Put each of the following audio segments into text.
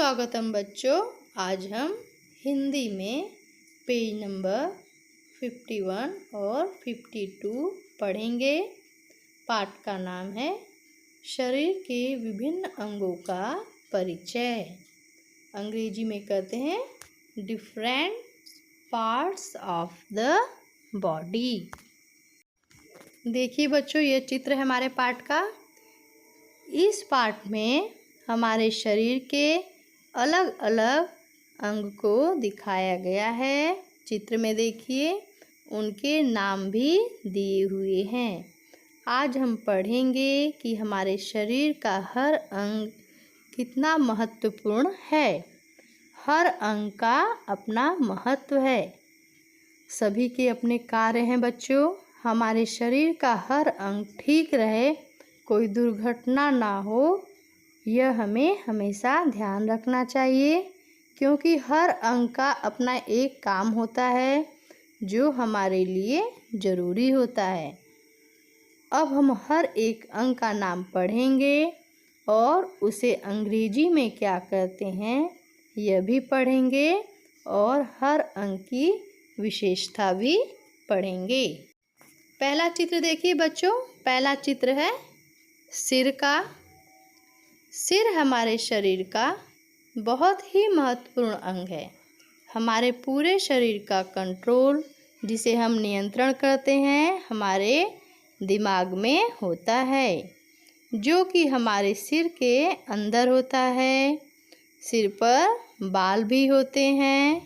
स्वागतम बच्चों। आज हम हिंदी में पेज नंबर 51 और 52 पढ़ेंगे। पाठ का नाम है शरीर के विभिन्न अंगों का परिचय। अंग्रेजी में कहते हैं different parts of the body. देखिए बच्चों, ये चित्र है हमारे पाठ का। इस पाठ में हमारे शरीर के अलग अलग अंग को दिखाया गया है। चित्र में देखिए, उनके नाम भी दिए हुए हैं। आज हम पढ़ेंगे कि हमारे शरीर का हर अंग कितना महत्वपूर्ण है। हर अंग का अपना महत्व है। सभी के अपने कार्य हैं बच्चों। हमारे शरीर का हर अंग ठीक रहे, कोई दुर्घटना ना हो, यह हमें हमेशा ध्यान रखना चाहिए, क्योंकि हर अंग का अपना एक काम होता है जो हमारे लिए ज़रूरी होता है। अब हम हर एक अंग का नाम पढ़ेंगे और उसे अंग्रेजी में क्या कहते हैं यह भी पढ़ेंगे और हर अंग की विशेषता भी पढ़ेंगे। पहला चित्र देखिए बच्चों। पहला चित्र है सिर का। सिर हमारे शरीर का बहुत ही महत्वपूर्ण अंग है। हमारे पूरे शरीर का कंट्रोल, जिसे हम नियंत्रण करते हैं, हमारे दिमाग में होता है, जो कि हमारे सिर के अंदर होता है। सिर पर बाल भी होते हैं,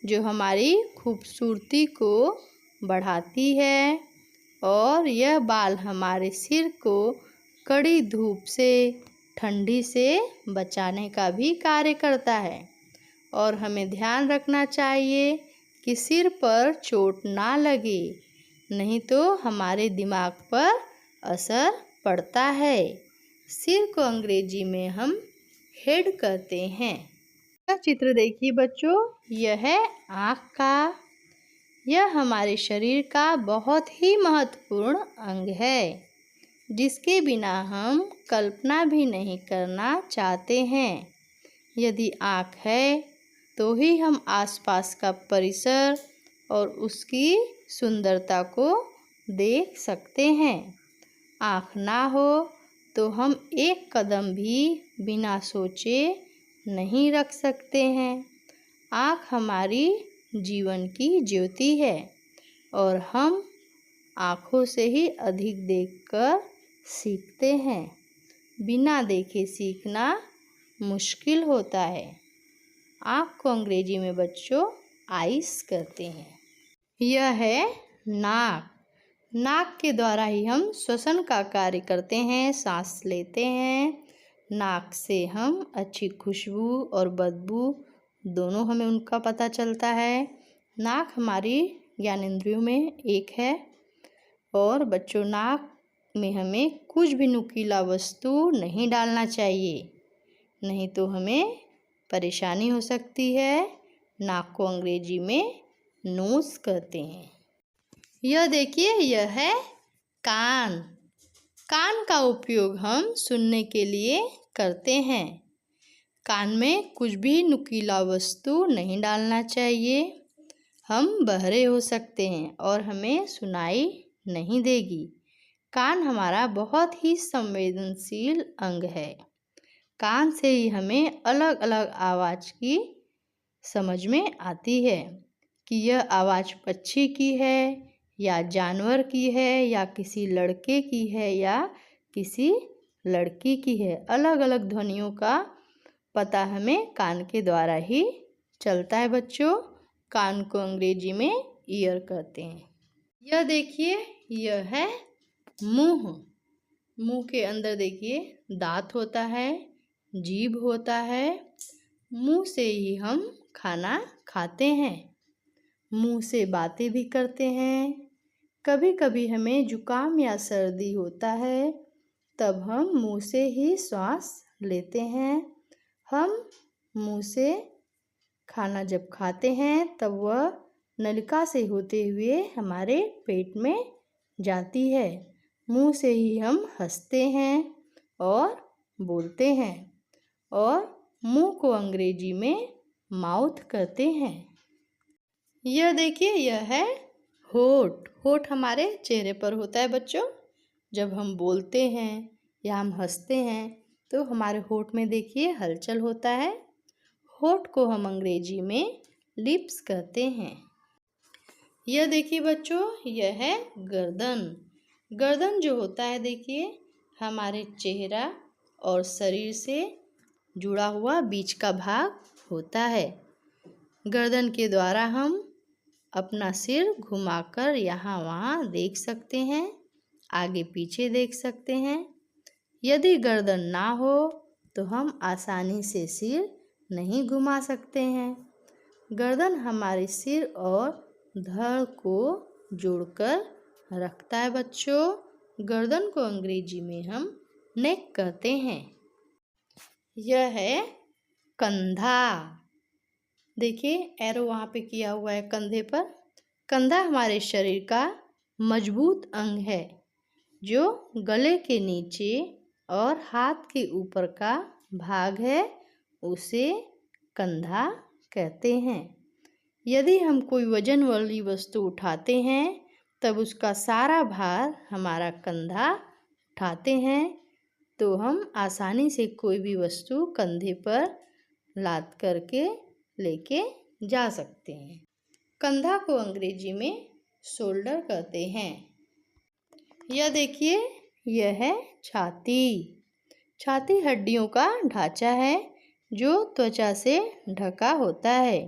जो हमारी खूबसूरती को बढ़ाती है, और यह बाल हमारे सिर को कड़ी धूप से, ठंडी से बचाने का भी कार्य करता है। और हमें ध्यान रखना चाहिए कि सिर पर चोट ना लगे, नहीं तो हमारे दिमाग पर असर पड़ता है। सिर को अंग्रेजी में हम हेड कहते हैं। यह चित्र देखिए बच्चों, यह है आँख का। यह हमारे शरीर का बहुत ही महत्वपूर्ण अंग है, जिसके बिना हम कल्पना भी नहीं करना चाहते हैं। यदि आँख है तो ही हम आसपास का परिसर और उसकी सुंदरता को देख सकते हैं। आँख ना हो तो हम एक कदम भी बिना सोचे नहीं रख सकते हैं। आँख हमारी जीवन की ज्योति है और हम आँखों से ही अधिक देखकर सीखते हैं। बिना देखे सीखना मुश्किल होता है। आँख को अंग्रेजी में बच्चों आइस कहते हैं। यह है नाक। नाक के द्वारा ही हम श्वसन का कार्य करते हैं, सांस लेते हैं। नाक से हम अच्छी खुशबू और बदबू दोनों हमें उनका पता चलता है। नाक हमारी ज्ञानेंद्रियों में एक है। और बच्चों, नाक में हमें कुछ भी नुकीला वस्तु नहीं डालना चाहिए, नहीं तो हमें परेशानी हो सकती है। नाक को अंग्रेजी में नोज कहते हैं। यह देखिए, यह है कान। कान का उपयोग हम सुनने के लिए करते हैं। कान में कुछ भी नुकीला वस्तु नहीं डालना चाहिए। हम बहरे हो सकते हैं और हमें सुनाई नहीं देगी। कान हमारा बहुत ही संवेदनशील अंग है। कान से ही हमें अलग अलग आवाज़ की समझ में आती है कि यह आवाज़ पक्षी की है या जानवर की है या किसी लड़के की है या किसी लड़की की है। अलग अलग ध्वनियों का पता हमें कान के द्वारा ही चलता है बच्चों। कान को अंग्रेजी में ईयर कहते हैं। यह देखिए, यह है मुंह। मुंह के अंदर देखिए दांत होता है, जीभ होता है। मुंह से ही हम खाना खाते हैं, मुंह से बातें भी करते हैं। कभी कभी हमें जुकाम या सर्दी होता है, तब हम मुंह से ही श्वास लेते हैं। हम मुंह से खाना जब खाते हैं तब वह नलिका से होते हुए हमारे पेट में जाती है। मुंह से ही हम हंसते हैं और बोलते हैं, और मुंह को अंग्रेजी में माउथ कहते हैं। यह देखिए, यह है होठ। होठ हमारे चेहरे पर होता है बच्चों। जब हम बोलते हैं या हम हंसते हैं तो हमारे होठ में देखिए हलचल होता है। होठ को हम अंग्रेजी में लिप्स कहते हैं। यह देखिए बच्चों, यह है गर्दन। गर्दन जो होता है देखिए हमारे चेहरा और शरीर से जुड़ा हुआ बीच का भाग होता है। गर्दन के द्वारा हम अपना सिर घुमाकर यहाँ वहाँ देख सकते हैं, आगे पीछे देख सकते हैं। यदि गर्दन ना हो तो हम आसानी से सिर नहीं घुमा सकते हैं। गर्दन हमारे सिर और धड़ को जोड़कर रखता है बच्चों। गर्दन को अंग्रेजी में हम नेक कहते हैं। यह है कंधा। देखिए एरो वहाँ पे किया हुआ है कंधे पर। कंधा हमारे शरीर का मजबूत अंग है जो गले के नीचे और हाथ के ऊपर का भाग है, उसे कंधा कहते हैं। यदि हम कोई वजन वाली वस्तु उठाते हैं तब उसका सारा भार हमारा कंधा उठाते हैं, तो हम आसानी से कोई भी वस्तु कंधे पर लाद करके लेके जा सकते हैं। कंधा को अंग्रेजी में शोल्डर कहते हैं। यह देखिए, यह है छाती। छाती हड्डियों का ढांचा है जो त्वचा से ढका होता है,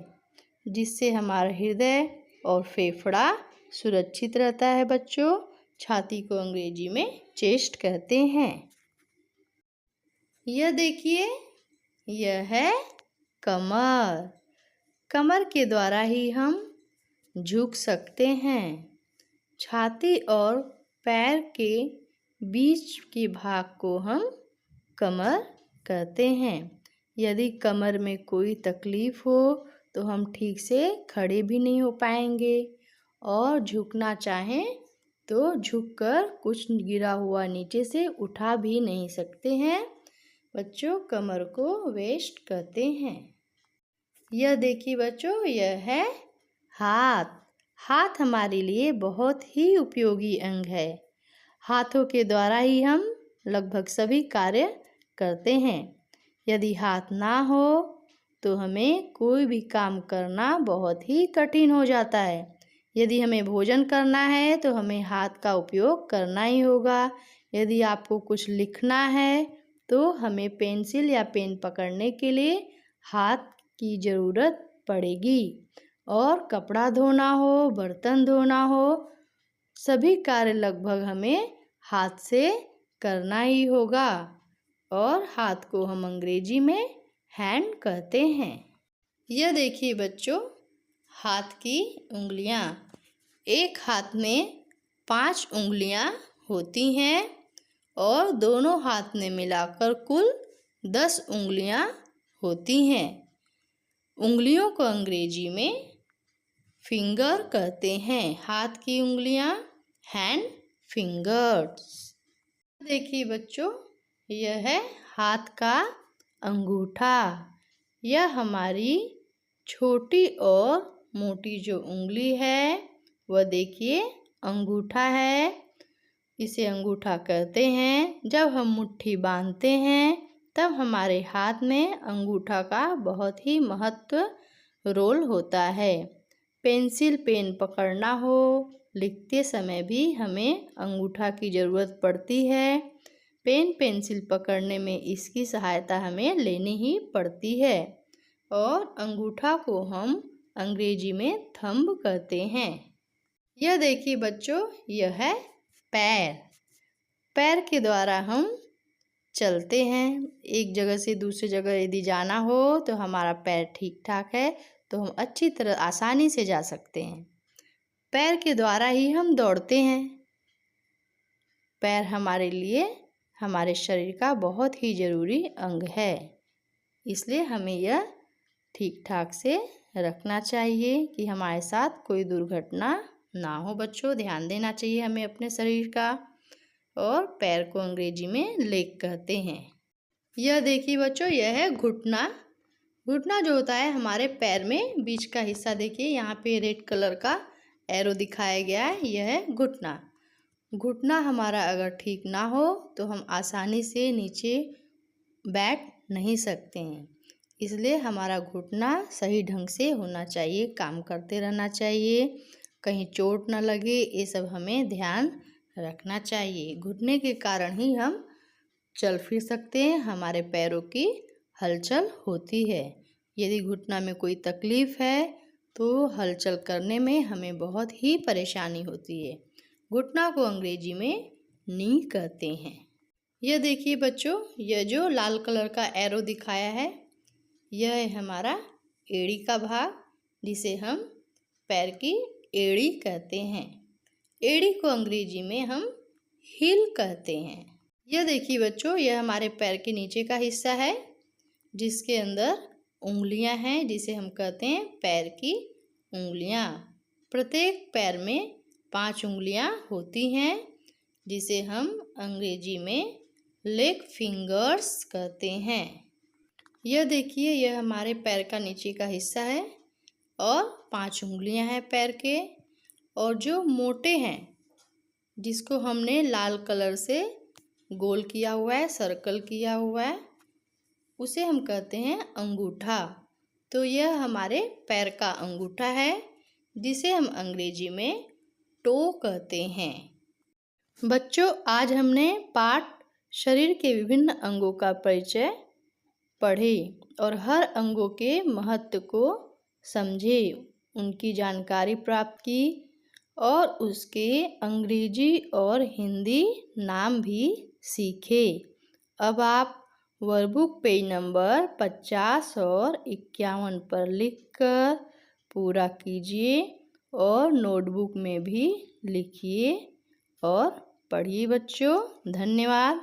जिससे हमारा हृदय और फेफड़ा सुरक्षित रहता है बच्चों। छाती को अंग्रेजी में चेस्ट कहते हैं। यह देखिए, यह है कमर। कमर के द्वारा ही हम झुक सकते हैं। छाती और पैर के बीच के भाग को हम कमर कहते हैं। यदि कमर में कोई तकलीफ हो तो हम ठीक से खड़े भी नहीं हो पाएंगे और झुकना चाहें तो झुककर कुछ गिरा हुआ नीचे से उठा भी नहीं सकते हैं। बच्चों, कमर को वेस्ट कहते हैं। यह देखिए बच्चों, यह है हाथ। हाथ हमारे लिए बहुत ही उपयोगी अंग है। हाथों के द्वारा ही हम लगभग सभी कार्य करते हैं। यदि हाथ ना हो तो हमें कोई भी काम करना बहुत ही कठिन हो जाता है। यदि हमें भोजन करना है तो हमें हाथ का उपयोग करना ही होगा। यदि आपको कुछ लिखना है तो हमें पेंसिल या पेन पकड़ने के लिए हाथ की ज़रूरत पड़ेगी। और कपड़ा धोना हो, बर्तन धोना हो, सभी कार्य लगभग हमें हाथ से करना ही होगा। और हाथ को हम अंग्रेजी में हैंड कहते हैं। यह देखिए बच्चों, हाथ की उंगलियां। एक हाथ में 5 उंगलियां होती हैं और दोनों हाथ में मिलाकर कुल 10 उंगलियां होती हैं। उंगलियों को अंग्रेजी में फिंगर कहते हैं। हाथ की उंगलियां हैंड फिंगर्स। देखिए बच्चों, यह है हाथ का अंगूठा। यह हमारी छोटी और मोटी जो उंगली है वह देखिए अंगूठा है। इसे अंगूठा कहते हैं। जब हम मुट्ठी बांधते हैं तब हमारे हाथ में अंगूठा का बहुत ही महत्व रोल होता है। पेंसिल पेन पकड़ना हो, लिखते समय भी हमें अंगूठा की ज़रूरत पड़ती है। पेन पेंसिल पकड़ने में इसकी सहायता हमें लेनी ही पड़ती है। और अंगूठा को हम अंग्रेजी में थंब कहते हैं। यह देखिए बच्चों, यह है पैर। पैर के द्वारा हम चलते हैं। एक जगह से दूसरी जगह यदि जाना हो तो हमारा पैर ठीक ठाक है तो हम अच्छी तरह आसानी से जा सकते हैं। पैर के द्वारा ही हम दौड़ते हैं। पैर हमारे लिए हमारे शरीर का बहुत ही ज़रूरी अंग है, इसलिए हमें यह ठीक ठाक से रखना चाहिए कि हमारे साथ कोई दुर्घटना ना हो। बच्चों, ध्यान देना चाहिए हमें अपने शरीर का। और पैर को अंग्रेजी में लेग कहते हैं। यह देखिए बच्चों, यह है घुटना। घुटना जो होता है हमारे पैर में बीच का हिस्सा, देखिए यहाँ पे रेड कलर का एरो दिखाया गया है, यह है घुटना। घुटना हमारा अगर ठीक ना हो तो हम आसानी से नीचे बैठ नहीं सकते हैं, इसलिए हमारा घुटना सही ढंग से होना चाहिए, काम करते रहना चाहिए, कहीं चोट ना लगे, ये सब हमें ध्यान रखना चाहिए। घुटने के कारण ही हम चल फिर सकते हैं, हमारे पैरों की हलचल होती है। यदि घुटना में कोई तकलीफ़ है तो हलचल करने में हमें बहुत ही परेशानी होती है। घुटना को अंग्रेजी में नी कहते हैं। यह देखिए बच्चों, यह जो लाल कलर का एरो दिखाया है, यह है हमारा एड़ी का भाग, जिसे हम पैर की एड़ी कहते हैं। एड़ी को अंग्रेजी में हम हील कहते हैं। यह देखिए बच्चों, यह हमारे पैर के नीचे का हिस्सा है, जिसके अंदर उंगलियां हैं, जिसे हम कहते हैं पैर की उंगलियां। प्रत्येक पैर में 5 उंगलियां होती हैं, जिसे हम अंग्रेजी में लेग फिंगर्स कहते हैं। यह देखिए, यह हमारे पैर का नीचे का हिस्सा है और 5 उंगलियां हैं पैर के, और जो मोटे हैं, जिसको हमने लाल कलर से गोल किया हुआ है, सर्कल किया हुआ है, उसे हम कहते हैं अंगूठा। तो यह हमारे पैर का अंगूठा है, जिसे हम अंग्रेजी में टो कहते हैं। बच्चों, आज हमने पाठ शरीर के विभिन्न अंगों का परिचय पढ़े और हर अंगों के महत्व को समझे, उनकी जानकारी प्राप्त की और उसके अंग्रेजी और हिंदी नाम भी सीखे। अब आप वर्कबुक पेज नंबर 50 और 51 पर लिखकर पूरा कीजिए और नोटबुक में भी लिखिए और पढ़िए बच्चों। धन्यवाद।